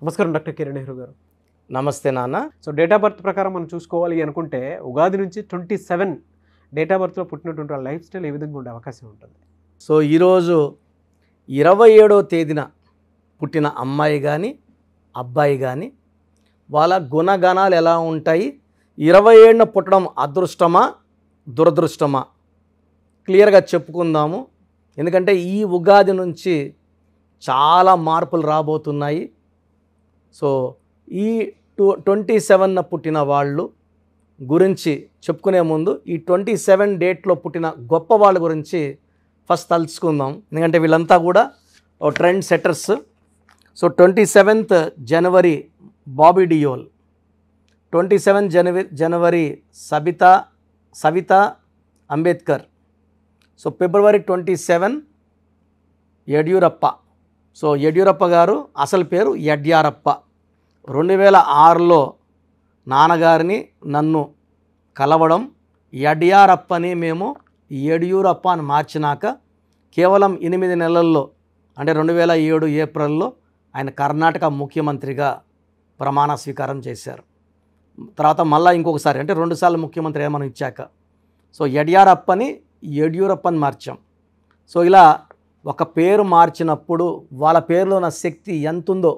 నమస్కారం డాక్టర్ కిరణ్ నెహ్రూ గారు. నమస్తే నాన్న. సో డేట్ ఆఫ్ బర్త్ ప్రకారం మనం చూసుకోవాలి అనుకుంటే ఉగాది నుంచి 27 డేట్ ఆఫ్ బర్త్లో పుట్టినటువంటి వాళ్ళ లైఫ్ స్టైల్ ఏ విధంగా ఉండే అవకాశం ఉంటుంది? సో ఈరోజు 27వ తేదీన పుట్టిన అమ్మాయి కానీ అబ్బాయి కానీ వాళ్ళ గుణగణాలు ఎలా ఉంటాయి, 27న పుట్టడం అదృష్టమా దురదృష్టమా క్లియర్గా చెప్పుకుందాము. ఎందుకంటే ఈ ఉగాది నుంచి చాలా మార్పులు రాబోతున్నాయి. సో ఈ 27న పుట్టిన వాళ్ళు గురించి చెప్పుకునే ముందు ఈ 27 డేట్లో పుట్టిన గొప్ప వాళ్ళ గురించి ఫస్ట్ తలుచుకుందాం. ఎందుకంటే వీళ్ళంతా కూడా ట్రెండ్ సెట్టర్స్. సో 27th జనవరి బాబీ డియోల్, 27 జనవరి Savitha Ambedkar. So February 27 Yediyurappa. So Yediyurappa గారు అసలు పేరు యడ్యారప్ప. 2006లో నాన్నగారిని నన్ను కలవడం, యడ్యారప్పని మేము యడ్యూరప్ప అని మార్చినాక కేవలం 8 నెలల్లో అంటే 2007 ఏప్రిల్లో ఆయన కర్ణాటక ముఖ్యమంత్రిగా ప్రమాణ స్వీకారం చేశారు. తర్వాత మళ్ళీ ఇంకొకసారి అంటే 2 సార్లు ముఖ్యమంత్రి ఏమని ఇచ్చాక సో యడ్యారప్పని యడ్యూరప్పని మార్చాం. సో ఇలా ఒక పేరు మార్చినప్పుడు వాళ్ళ పేరులో ఉన్న శక్తి ఎంత ఉందో,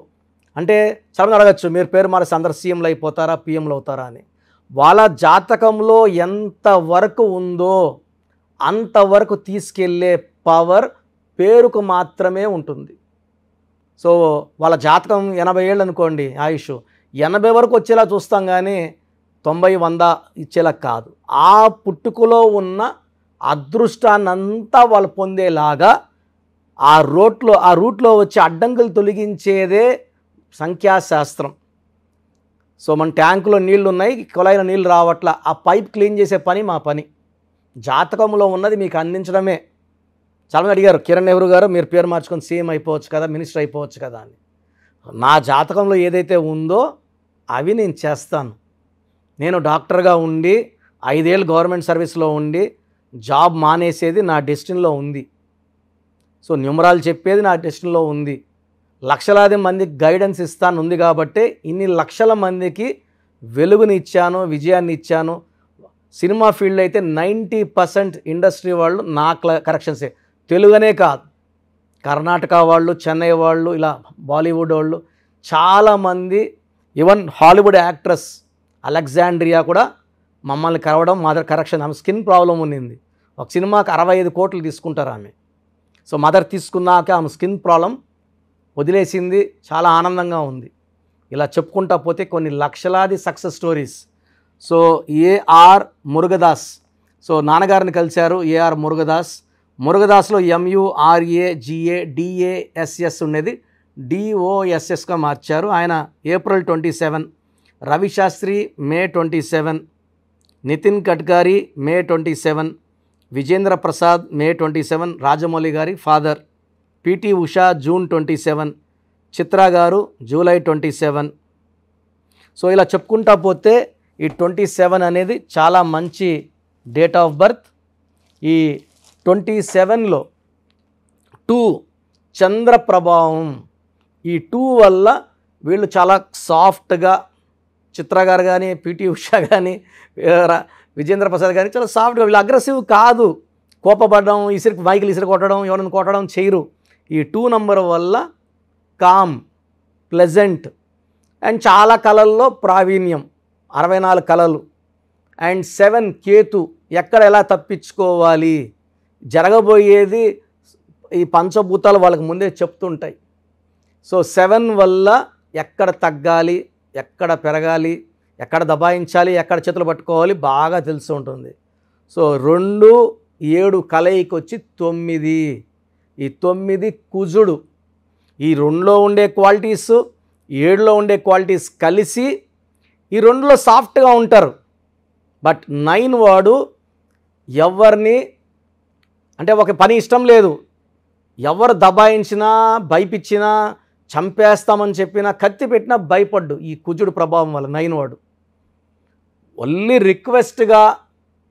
అంటే చాలా అడగచ్చు మీరు పేరు మారిస్తే అందరు సీఎంలు అయిపోతారా పిఎంలు అవుతారా అని. వాళ్ళ జాతకంలో ఎంతవరకు ఉందో అంతవరకు తీసుకెళ్ళే పవర్ పేరుకు మాత్రమే ఉంటుంది. సో వాళ్ళ జాతకం 80 ఏళ్ళు అనుకోండి ఆయుష్, 80 వరకు వచ్చేలా చూస్తాం కానీ 90, 100 ఇచ్చేలా కాదు. ఆ పుట్టుకలో ఉన్న అదృష్టాన్నంతా వాళ్ళు పొందేలాగా ఆ రూట్లో వచ్చి అడ్డంకులు తొలగించేదే సంఖ్యాశాస్త్రం. సో మన ట్యాంకులో నీళ్లు ఉన్నాయి, కుళాయిలో నీళ్ళు రావట్లా, ఆ పైప్ క్లీన్ చేసే పని మా పని. జాతకంలో ఉన్నది మీకు అందించడమే. చాలామంది అడిగారు కిరణ్ నెహ్రూ గారు మీరు పేరు మార్చుకొని సీఎం అయిపోవచ్చు కదా, మినిస్టర్ అయిపోవచ్చు కదా అని. నా జాతకంలో ఏదైతే ఉందో అవి నేను చేస్తాను. నేను డాక్టర్గా ఉండి 5 ఏళ్ళు గవర్నమెంట్ సర్వీస్లో ఉండి జాబ్ మానేసేది నా డెస్టినీలో ఉంది. సో న్యూమరాలు చెప్పేది నా డెస్టినీలో ఉంది. లక్షలాది మందికి గైడెన్స్ ఇస్తాను ఉంది కాబట్టి ఇన్ని లక్షల మందికి వెలుగుని ఇచ్చాను, విజయాన్ని ఇచ్చాను. సినిమా ఫీల్డ్ అయితే 90% ఇండస్ట్రీ వాళ్ళు నా కరెక్షన్సే. తెలుగునే కాదు, కర్ణాటక వాళ్ళు, చెన్నై వాళ్ళు, ఇలా బాలీవుడ్ వాళ్ళు చాలామంది, ఈవెన్ హాలీవుడ్ యాక్ట్రెస్ అలెగ్జాండ్రియా కూడా మమ్మల్ని కలవడం, మదర్ కరెక్షన్. ఆమె స్కిన్ ప్రాబ్లం ఉన్నింది, ఒక సినిమాకి 65 కోట్లు తీసుకుంటారు ఆమె. సో మదర్ తీసుకున్నాక ఆమె స్కిన్ ప్రాబ్లం వదిలేసింది, చాలా ఆనందంగా ఉంది. ఇలా చెప్పుకుంటా పోతే కొన్ని లక్షలాది success stories. So AR Murugadoss, so నాన్నగారిని కలిశారు ఏఆర్ మురుగదాస్. మురుగదాస్లో MURAGADASS ఉండేది DOSSగా మార్చారు. ఆయన April 27, Ravi Shastri May 27, Nitin Gadkari May 27, Vijendra Prasad May 27, Rajamouli గారి father. PT Usha June 27, Chitra గారు జూలై 27. సో ఇలా చెప్పుకుంటా పోతే ఈ 27 అనేది చాలా మంచి డేట్ ఆఫ్ బర్త్. ఈ 27లో 2 చంద్ర ప్రభావం. ఈ 2 వల్ల వీళ్ళు చాలా సాఫ్ట్గా, చిత్రా గారు కానీ పిటి ఉషా కానీ విజేంద్ర ప్రసాద్ కానీ చాలా సాఫ్ట్గా, వీళ్ళు అగ్రెసివ్ కాదు, కోపపడడం, మైకిల్ ఇసిరి కొట్టడం, ఎవరైనా కొట్టడం చేయరు. ఈ 2 నంబర్ వల్ల కామ్, ప్లెజెంట్ అండ్ చాలా కళల్లో ప్రావీణ్యం, 64 కళలు. అండ్ 7 కేతు, ఎక్కడ ఎలా తప్పించుకోవాలి, జరగబోయేది ఈ పంచభూతాలు వాళ్ళకి ముందే చెప్తుంటాయి. సో 7 వల్ల ఎక్కడ తగ్గాలి, ఎక్కడ పెరగాలి, ఎక్కడ దబాయించాలి, ఎక్కడ చేతులు పట్టుకోవాలి బాగా తెలిసి ఉంటుంది. సో 2, 7 కలయికి వచ్చి 9. ఈ 9 కుజుడు. ఈ 2లో ఉండే క్వాలిటీస్ 7లో ఉండే క్వాలిటీస్ కలిసి ఈ 2లో సాఫ్ట్గా ఉంటారు. బట్ 9 వాడు ఎవరిని అంటే ఒక పని ఇష్టం లేదు, ఎవరు దబాయించినా, భయపించినా, చంపేస్తామని చెప్పినా, కత్తి పెట్టినా భయపడ్డు. ఈ కుజుడు ప్రభావం వల్ల 9 వాడు ఓన్లీ రిక్వెస్ట్గా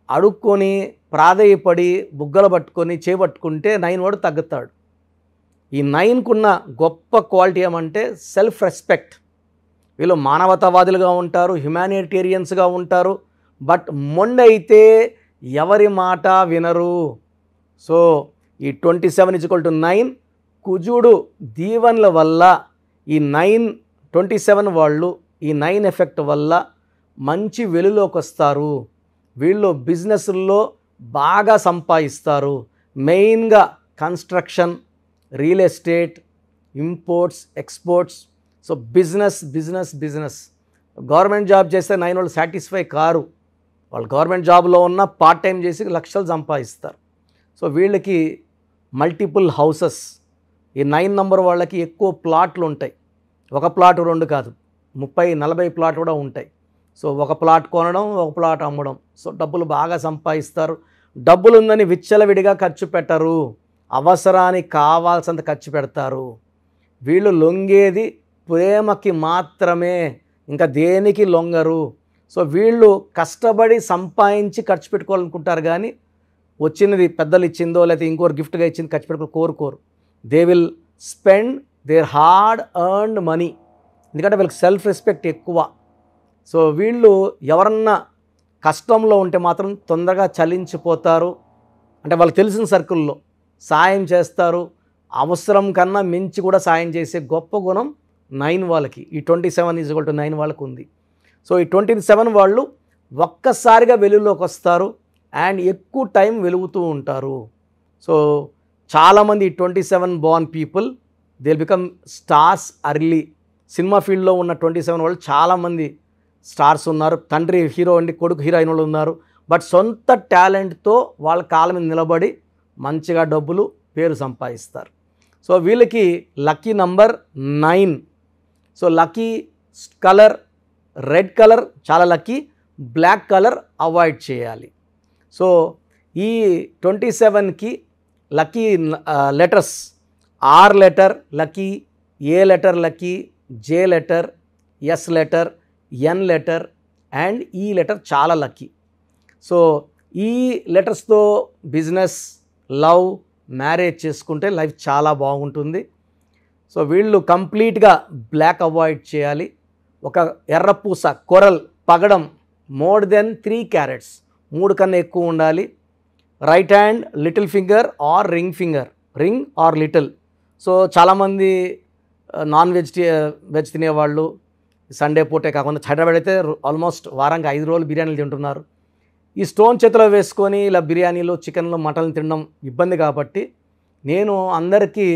అడుక్కొని ప్రాధేయపడి బుగ్గలు పట్టుకొని చేపట్టుకుంటే 9 వాడు తగ్గుతాడు. ఈ 9కున్న గొప్ప క్వాలిటీ ఏమంటే సెల్ఫ్ రెస్పెక్ట్. వీళ్ళు మానవతావాదులుగా ఉంటారు, హ్యుమానిటేరియన్స్గా ఉంటారు. బట్ మొండైతే ఎవరి మాట వినరు. సో ఈ 27 = 9 కుజుడు దీవెనల వల్ల ఈ 27 వాళ్ళు ఈ 9 ఎఫెక్ట్ వల్ల మంచి వెలుగులోకి వస్తారు. వీళ్ళు బిజినెస్ల్లో బాగా సంపాదిస్తారు. మెయిన్గా construction, real estate, imports, exports. So business. Government job చేస్తే 9 వాళ్ళు సాటిస్ఫై కారు. వాళ్ళు గవర్నమెంట్ జాబ్లో ఉన్న పార్ట్ టైం చేసి లక్షలు సంపాదిస్తారు. సో వీళ్ళకి మల్టిపుల్ హౌసెస్, ఈ 9 నంబర్ వాళ్ళకి ఎక్కువ ప్లాట్లు ఉంటాయి. ఒక ప్లాట్ 2 కాదు, 30-40 ప్లాట్ కూడా ఉంటాయి. సో ఒక ప్లాట్ కొనడం, ఒక ప్లాట్ అమ్మడం. సో డబ్బులు బాగా సంపాదిస్తారు. డబ్బులు ఉందని విచ్చలవిడిగా ఖర్చు పెట్టరు, అవసరానికి కావాల్సినంత ఖర్చు పెడతారు. వీళ్ళు లొంగేది ప్రేమకి మాత్రమే, ఇంకా దేనికి లొంగరు. సో వీళ్ళు కష్టపడి సంపాదించి ఖర్చు పెట్టుకోవాలనుకుంటారు, కానీ వచ్చినది పెద్దలు ఇచ్చిందో లేకపోతే ఇంకోరు గిఫ్ట్గా ఇచ్చింది ఖర్చు పెట్టుకో కోరుకోరు. They will spend there hard earned money. ఎందుకంటే వీళ్ళకి సెల్ఫ్ రెస్పెక్ట్ ఎక్కువ. సో వీళ్ళు ఎవరన్నా కష్టంలో ఉంటే మాత్రం తొందరగా చలించిపోతారు. అంటే వాళ్ళకి తెలిసిన సర్కిల్లో సాయం చేస్తారు. అవసరం కన్నా మించి కూడా సాయం చేసే గొప్ప గుణం 9 వాళ్ళకి, ఈ 27 = 9 వాళ్ళకు ఉంది. సో ఈ 27 వాళ్ళు ఒక్కసారిగా వెలుగులోకి వస్తారు అండ్ ఎక్కువ టైం వెలుగుతూ ఉంటారు. సో చాలామంది 27 born people they will become stars early. Cinema ఫీల్డ్లో ఉన్న 27 వాళ్ళు చాలామంది స్టార్స్ ఉన్నారు. తండ్రి హీరో అండి, కొడుకు హీరోయిన్ వాళ్ళు ఉన్నారు. బట్ సొంత టాలెంట్తో వాళ్ళ కాళ్ళ మీద నిలబడి మంచిగా డబ్బులు, పేరు సంపాదిస్తారు. సో వీళ్ళకి lucky number 9. So lucky colour red colour చాలా లక్కీ, బ్లాక్ కలర్ అవాయిడ్ చేయాలి. సో ఈ 27కి lucky letters R letter lucky, A letter lucky, J letter, S letter, N letter and E letter చాలా లక్కీ. సో ఈ లెటర్స్తో business, love, marriage చేసుకుంటే life చాలా బాగుంటుంది. సో వీళ్ళు కంప్లీట్గా బ్లాక్ అవాయిడ్ చేయాలి. ఒక ఎర్రపూస, కొరల్, పగడం మోర్ దెన్ 3 carats, 3 కన్నా ఎక్కువ ఉండాలి. Right hand little finger or ring finger, ring or little. So చాలామంది వెజ్ తినేవాళ్ళు సండే పూటే కాకుండా హైదరాబాద్ అయితే ఆల్మోస్ట్ వారానికి 5 రోజులు బిర్యానీలు తింటున్నారు. ఈ స్టోన్ చేతిలో వేసుకొని ఇలా బిర్యానీలు, చికెన్లు, మటన్లు తినడం ఇబ్బంది కాబట్టి నేను అందరికీ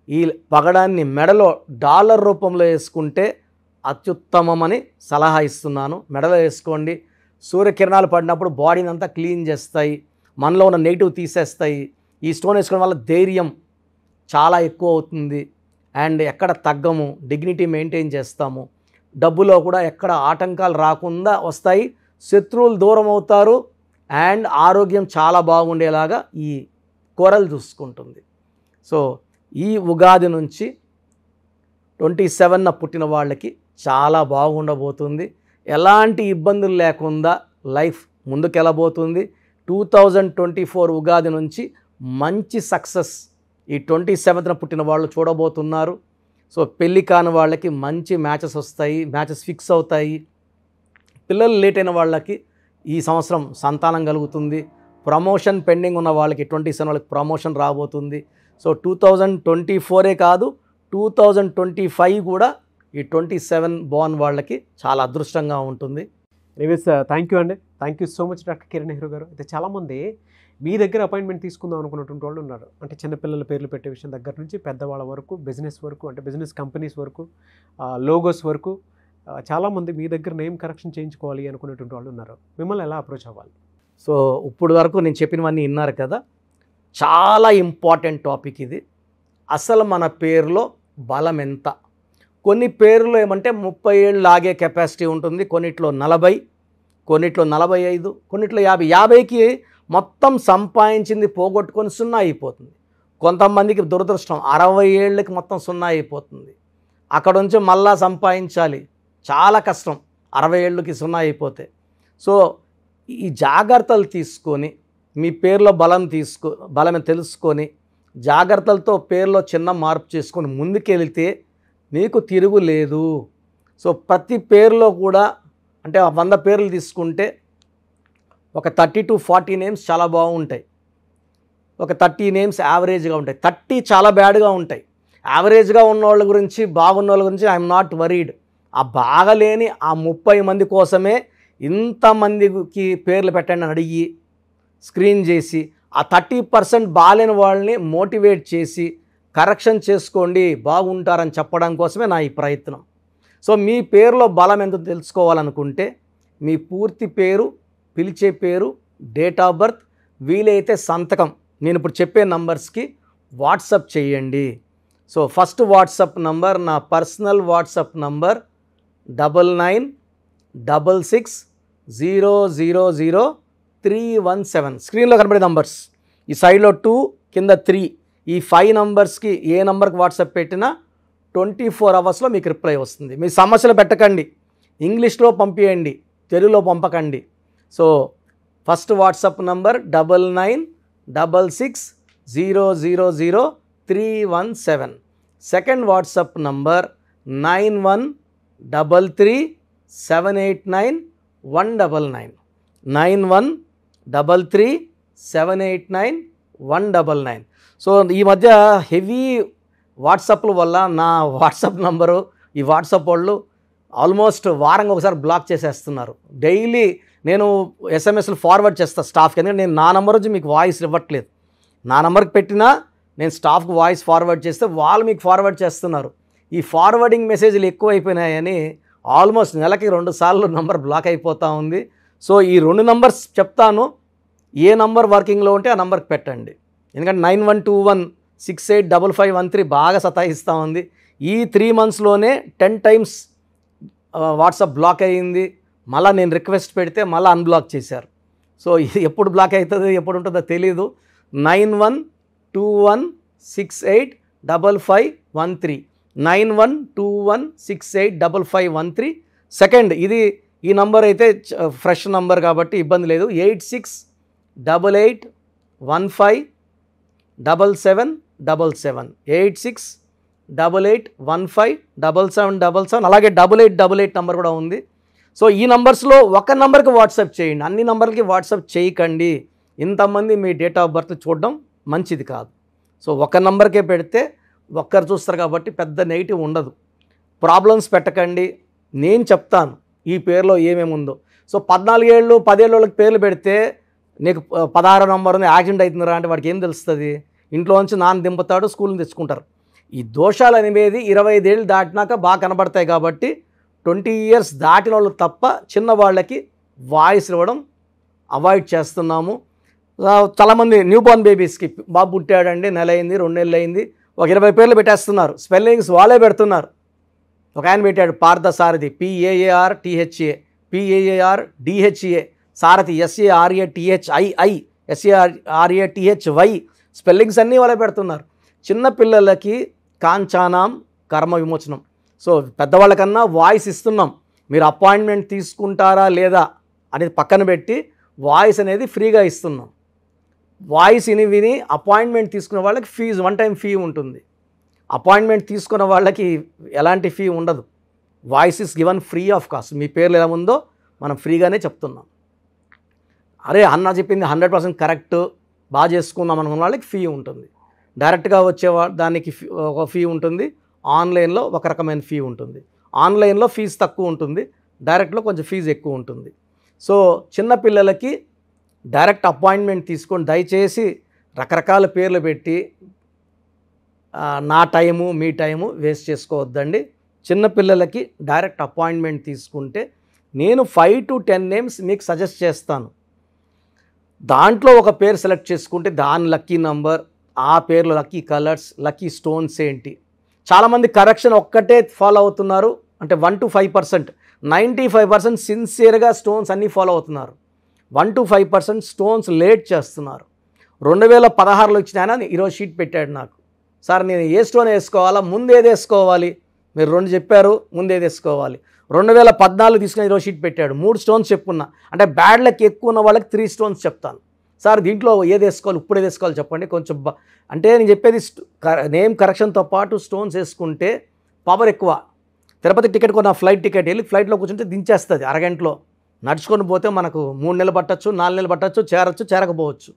ఈ పగడాన్ని మెడలో డాలర్ రూపంలో వేసుకుంటే అత్యుత్తమమని సలహా ఇస్తున్నాను. మెడలో వేసుకోండి. సూర్యకిరణాలు పడినప్పుడు బాడీని అంతా క్లీన్ చేస్తాయి, మనలో ఉన్న నెగిటివ్ తీసేస్తాయి. ఈ స్టోన్ వేసుకోవడం వల్ల ధైర్యం చాలా ఎక్కువ అవుతుంది అండ్ ఎక్కడ తగ్గము, డిగ్నిటీ మెయింటైన్ చేస్తాము. డబ్బులో కూడా ఎక్కడ ఆటంకాలు రాకుండా వస్తాయి, శత్రువులు దూరం అవుతారు అండ్ ఆరోగ్యం చాలా బాగుండేలాగా ఈ కొరలు చూసుకుంటుంది. సో ఈ ఉగాది నుంచి 27న పుట్టిన వాళ్ళకి చాలా బాగుండబోతుంది. ఎలాంటి ఇబ్బందులు లేకుండా లైఫ్ ముందుకెళ్ళబోతుంది. 2024 ఉగాది నుంచి మంచి సక్సెస్ ఈ 27న పుట్టిన వాళ్ళు చూడబోతున్నారు. సో పెళ్ళి కాని వాళ్ళకి మంచి మ్యాచెస్ వస్తాయి, మ్యాచెస్ ఫిక్స్ అవుతాయి. పిల్లలు లేట్ అయిన వాళ్ళకి ఈ సంవత్సరం సంతానం కలుగుతుంది. ప్రమోషన్ పెండింగ్ ఉన్న వాళ్ళకి 27 వాళ్ళకి ప్రమోషన్ రాబోతుంది. సో 2024 కాదు 2025 కూడా ఈ 27 born వాళ్ళకి చాలా అదృష్టంగా ఉంటుంది. ఎనీవేస్ థ్యాంక్ యూ అండి. Thank you so much doctor Kiran Nehru గారు. అయితే చాలామంది మీ దగ్గర అపాయింట్మెంట్ తీసుకుందాం అనుకున్నటువంటి వాళ్ళు ఉన్నారు. అంటే చిన్నపిల్లల పేర్లు పెట్టే విషయం దగ్గర నుంచి పెద్దవాళ్ళ వరకు, బిజినెస్ వరకు, అంటే బిజినెస్ కంపెనీస్ వరకు, లోగోస్ వరకు చాలామంది మీ దగ్గర నేమ్ కరెక్షన్ చేయించుకోవాలి అనుకునేటువంటి వాళ్ళు ఉన్నారు. మిమ్మల్ని ఎలా అప్రోచ్ అవ్వాలి? సో ఇప్పుడు వరకు నేను చెప్పినవన్నీ విన్నారు కదా, చాలా ఇంపార్టెంట్ టాపిక్ ఇది. అసలు మన పేరులో బలం ఎంత? కొన్ని పేర్లు ఏమంటే 30 ఏళ్ళు లాగే కెపాసిటీ ఉంటుంది, కొన్నిట్లో 40, కొన్నిట్లో 45, కొన్నిట్లో 50. 50కి మొత్తం సంపాదించింది పోగొట్టుకొని 0 అయిపోతుంది. కొంతమందికి దురదృష్టం 60 ఏళ్ళకి మొత్తం 0 అయిపోతుంది. అక్కడ నుంచి మళ్ళా సంపాదించాలి, చాలా కష్టం 60 ఏళ్ళకి 0 అయిపోతే. సో ఈ జాగ్రత్తలు తీసుకొని మీ పేరులో బలం తెలుసుకొని జాగ్రత్తలతో పేరులో చిన్న మార్పు చేసుకొని ముందుకెళ్తే మీకు తిరుగులేదు. సో ప్రతి పేరులో కూడా అంటే 100 పేర్లు తీసుకుంటే ఒక 30 to 40 నేమ్స్ చాలా బాగుంటాయి, ఒక 30 నేమ్స్ యావరేజ్గా ఉంటాయి, 30 చాలా బ్యాడ్గా ఉంటాయి. యావరేజ్గా ఉన్న వాళ్ళ గురించి, బాగున్న వాళ్ళ గురించి ఐఎమ్ నాట్ వరీడ్. ఆ బాగలేని ఆ 30 మంది కోసమే ఇంతమందికి పేర్లు పెట్టండి అని అడిగి స్క్రీన్ చేసి ఆ 30% బాగాలేని వాళ్ళని మోటివేట్ చేసి కరెక్షన్ చేసుకోండి, బాగుంటారని చెప్పడం కోసమే నా ఈ ప్రయత్నం. సో మీ పేరులో బలం ఎంత తెలుసుకోవాలనుకుంటే మీ పూర్తి పేరు, పిలిచే పేరు, డేట్ ఆఫ్ బర్త్, వీలైతే సంతకం నేను ఇప్పుడు చెప్పే నంబర్స్కి వాట్సప్ చేయండి. సో ఫస్ట్ వాట్సప్ నంబర్, నా పర్సనల్ వాట్సప్ నంబర్ 9966000317. స్క్రీన్లో కనబడే నంబర్స్, ఈ సైడ్లో 2 కింద 3, ఈ 5 నంబర్స్కి ఏ నంబర్కి వాట్సాప్ పెట్టినా 24 అవర్స్లో మీకు రిప్లై వస్తుంది. మీ సమస్యలు పెట్టకండి, ఇంగ్లీష్లో పంపించండి, తెలుగులో పంపకండి. So first WhatsApp number 9966000317. Second WhatsApp number 9133789199 9133789199. So ఈ మధ్య హెవీ వాట్సాప్ల వల్ల నా వాట్సాప్ నంబరు ఈ వాట్సాప్ వాళ్ళు ఆల్మోస్ట్ వారంగా ఒకసారి బ్లాక్ చేసేస్తున్నారు. డైలీ నేను ఎస్ఎంఎస్లు ఫార్వర్డ్ చేస్తాను స్టాఫ్కి, ఎందుకంటే నేను నా నెంబర్ నుంచి మీకు వాయిస్ ఇవ్వట్లేదు. నా నెంబర్కి పెట్టినా నేను స్టాఫ్కి వాయిస్ ఫార్వర్డ్ చేస్తే వాళ్ళు మీకు ఫార్వర్డ్ చేస్తున్నారు. ఈ ఫార్వర్డింగ్ మెసేజ్లు ఎక్కువైపోయినాయని ఆల్మోస్ట్ నెలకి 2 సార్లు నంబర్ బ్లాక్ అయిపోతూ ఉంది. సో ఈ 2 నంబర్స్ చెప్తాను, ఏ నంబర్ వర్కింగ్లో ఉంటే ఆ నంబర్కి పెట్టండి. ఎందుకంటే 9121685513 బాగా సతాయిస్తూ ఉంది. ఈ 3 monthsలోనే 10 times వాట్సాప్ బ్లాక్ అయ్యింది. మళ్ళీ నేను రిక్వెస్ట్ పెడితే మళ్ళీ అన్బ్లాక్ చేశారు. సో ఇది ఎప్పుడు బ్లాక్ అవుతుందో ఎప్పుడు ఉంటుందో తెలీదు. 9121685513 9121685513. సెకండ్ ఇది ఈ నంబర్ అయితే ఫ్రెష్ నంబర్ కాబట్టి ఇబ్బంది లేదు. 8688157777 8688157777. అలాగే 8888 నంబర్ కూడా ఉంది. సో ఈ నంబర్స్లో ఒక నంబర్కి వాట్సాప్ చేయండి, అన్ని నంబర్లకి వాట్సాప్ చేయకండి. ఇంతమంది మీ డేట్ ఆఫ్ బర్త్ చూడడం మంచిది కాదు. సో ఒక నంబర్కే పెడితే ఒక్కరు చూస్తారు కాబట్టి పెద్ద నెగిటివ్ ఉండదు. ప్రాబ్లమ్స్ పెట్టకండి, నేను చెప్తాను ఈ పేరులో ఏమేమి ఉందో. సో 14 ఏళ్ళు 10 ఏళ్ళ వాళ్ళకి పేర్లు పెడితే నీకు 16 నంబర్ ఉంది యాక్సిడెంట్ అవుతుందిరా అంటే వాడికి ఏం తెలుస్తుంది? ఇంట్లో నుంచి నాన్న దింపుతాడు, స్కూల్ని తెచ్చుకుంటారు. ఈ దోషాలు అనేవి 25 ఏళ్ళు దాటినాక బాగా కనబడతాయి కాబట్టి 20 years దాటిన వాళ్ళు తప్ప చిన్న వాళ్ళకి వాయిస్ ఇవ్వడం అవాయిడ్ చేస్తున్నాము. చాలామంది న్యూ బోర్న్ బేబీస్కి బాబు పుట్టాడండి, నెల అయింది, 2 నెలలు అయింది, ఒక 20 పేర్లు పెట్టేస్తున్నారు. స్పెల్లింగ్స్ వాళ్ళే పెడుతున్నారు. ఒక ఆయన పెట్టాడు పార్థసారథి, PAARTHA, PAARDHA, సారథి SARATHII, SARATHY, స్పెల్లింగ్స్ అన్నీ వాళ్ళే పెడుతున్నారు. చిన్నపిల్లలకి కాంచానాం కర్మ విమోచనం. సో పెద్దవాళ్ళకన్నా వాయిస్ ఇస్తున్నాం. మీరు అపాయింట్మెంట్ తీసుకుంటారా లేదా అనేది పక్కన పెట్టి వాయిస్ అనేది ఫ్రీగా ఇస్తున్నాం. వాయిస్ విని అపాయింట్మెంట్ తీసుకున్న వాళ్ళకి ఫీజు 1 time ఫీ ఉంటుంది. అపాయింట్మెంట్ తీసుకున్న వాళ్ళకి ఎలాంటి ఫీ ఉండదు. Voice is given free of cost. మీ పేర్లు ఎలా ఉందో మనం ఫ్రీగానే చెప్తున్నాం. అరే అన్న చెప్పింది 100% కరెక్ట్, బాగా చేసుకుందాం అనుకున్న వాళ్ళకి ఫీ ఉంటుంది. డైరెక్ట్గా వచ్చే దానికి ఒక ఫీ ఉంటుంది, ఆన్లైన్లో ఒక రకమైన ఫీ ఉంటుంది. ఆన్లైన్లో ఫీజు తక్కువ ఉంటుంది, డైరెక్ట్లో కొంచెం ఫీజు ఎక్కువ ఉంటుంది. సో చిన్నపిల్లలకి డైరెక్ట్ అపాయింట్మెంట్ తీసుకొని దయచేసి రకరకాల పేర్లు పెట్టి నా టైము మీ టైము వేస్ట్ చేసుకోవద్దండి. చిన్నపిల్లలకి డైరెక్ట్ అపాయింట్మెంట్ తీసుకుంటే నేను 5 to 10 నేమ్స్ మీకు సజెస్ట్ చేస్తాను. దాంట్లో ఒక పేరు సెలెక్ట్ చేసుకుంటే దాని లక్కీ నంబర్, ఆ పేర్లో లక్కీ కలర్స్, లక్కీ స్టోన్స్ ఏంటి. చాలామంది కరెక్షన్ ఒక్కటే ఫాలో అవుతున్నారు, అంటే 1 to 5%. 95% సిన్సియర్గా స్టోన్స్ అన్నీ ఫాలో అవుతున్నారు. 1 to 5% స్టోన్స్ లేట్ చేస్తున్నారు. 2016లో ఇచ్చిన ఆయన ఈరోజు షీట్ పెట్టాడు నాకు, సార్ నేను ఏ స్టోన్ వేసుకోవాలా, ముందేది వేసుకోవాలి, మీరు 2 చెప్పారు, ముందేది వేసుకోవాలి. 2014 తీసుకుని ఈరోజు షీట్ పెట్టాడు, 3 స్టోన్స్ చెప్పుకున్నా. అంటే బ్యాడ్ లక్ ఎక్కువ ఉన్న వాళ్ళకి 3 స్టోన్స్ చెప్తాను. సార్ దీంట్లో ఏది వేసుకోవాలి, ఇప్పుడు ఏది వేసుకోవాలి చెప్పండి కొంచెం అంటే నేను చెప్పేది నేమ్ కరెక్షన్తో పాటు స్టోన్స్ వేసుకుంటే పవర్ ఎక్కువ. తిరుపతి టికెట్ కొన్న ఫ్లైట్ టికెట్ వెళ్ళి ఫ్లైట్లో కూర్చుంటే దించేస్తుంది అరగంటలో. నడుచుకొని పోతే మనకు 3 నెలలు పట్టచ్చు, 4 నెలలు పట్టచ్చు, చేరకపోవచ్చు.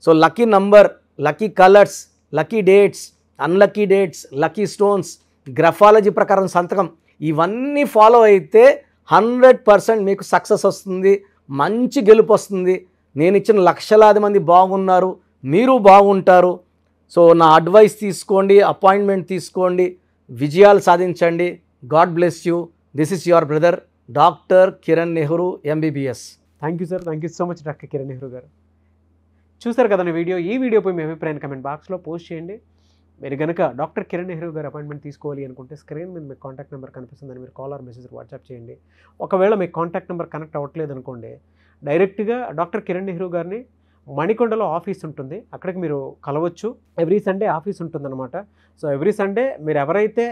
So lucky number, lucky colours, lucky dates, unlucky dates, lucky stones, graphology ప్రకారం సంతకం, ఇవన్నీ ఫాలో అయితే 100% మీకు సక్సెస్ వస్తుంది, మంచి గెలుపు వస్తుంది. నేను ఇచ్చిన లక్షలాది మంది బాగున్నారు, మీరు బాగుంటారు. సో నా అడ్వైస్ తీసుకోండి, అపాయింట్మెంట్ తీసుకోండి, విజయాలు సాధించండి. God bless you. This is your brother doctor Kiran Nehru MBBS. Thank you sir, thank you so much doctor Kiran Nehru garu. చూసారు కదండి వీడియో. ఈ వీడియోపై మీ అభిప్రాయాన్ని కమెంట్ బాక్స్లో పోస్ట్ చేయండి. మీరు కనుక డాక్టర్ కిరణ్ నెహ్రూ గారు అపాయింట్మెంట్ తీసుకోవాలి అనుకుంటే స్క్రీన్ మీద మీకు కాంటాక్ట్ నెంబర్ కనిపిస్తుందని మీరు కాల్ ఆర్ మెసేజ్ వాట్సాప్ చేయండి. ఒకవేళ మీకు కాంటాక్ట్ నెంబర్ కనెక్ట్ అవ్వట్లేదు అనుకోండి, డైరెక్ట్గా డాక్టర్ కిరణ్ నెహ్రూ గారిని మణికొండలో ఆఫీస్ ఉంటుంది, అక్కడికి మీరు కలవచ్చు. ఎవ్రీ సండే ఆఫీస్ ఉంటుందన్నమాట. సో ఎవ్రీ సండే మీరు ఎవరైతే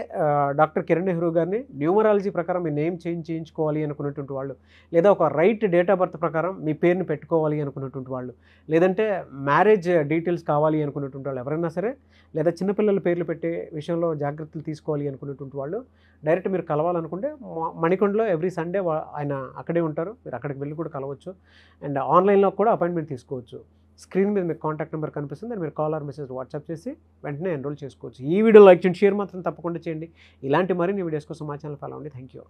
డాక్టర్ కిరణ్ నెహ్రూ గారిని న్యూమరాలజీ ప్రకారం మీ నేమ్ చేంజ్ చేయించుకోవాలి అనుకున్నటువంటి వాళ్ళు, లేదా ఒక రైట్ డేట్ ఆఫ్ బర్త్ ప్రకారం మీ పేరుని పెట్టుకోవాలి అనుకున్నటువంటి వాళ్ళు, లేదంటే మ్యారేజ్ డీటెయిల్స్ కావాలి అనుకున్నటువంటి వాళ్ళు ఎవరైనా సరే, లేదా చిన్నపిల్లల పేర్లు పెట్టే విషయంలో జాగ్రత్తలు తీసుకోవాలి అనుకున్నటువంటి వాళ్ళు డైరెక్ట్ మీరు కలవాలనుకుంటే మణికొండలో ఎవ్రీ సండే ఆయన అక్కడే ఉంటారు. మీరు అక్కడికి వెళ్ళి కూడా కలవచ్చు. అండ్ ఆన్లైన్లో కూడా అపాయింట్మెంట్ తీసుకోవచ్చు. స్క్రీన్ మీద మీకు కాంటాక్ట్ నెంబర్ కనిపిస్తుంది, మీరు కాల్ ఆర్ మెసేజ్ వాట్సాప్ చేసి వెంటనే ఎన్రోల్ చేసుకోవచ్చు. ఈ వీడియో లైక్ చేయండి, షేర్ మాత్రం తప్పకుండా చేయండి. ఇలాంటి మరిన్ని వీడియోస్ కోసం మా ఛానల్ ఫాలో అవ్వండి. Thank you.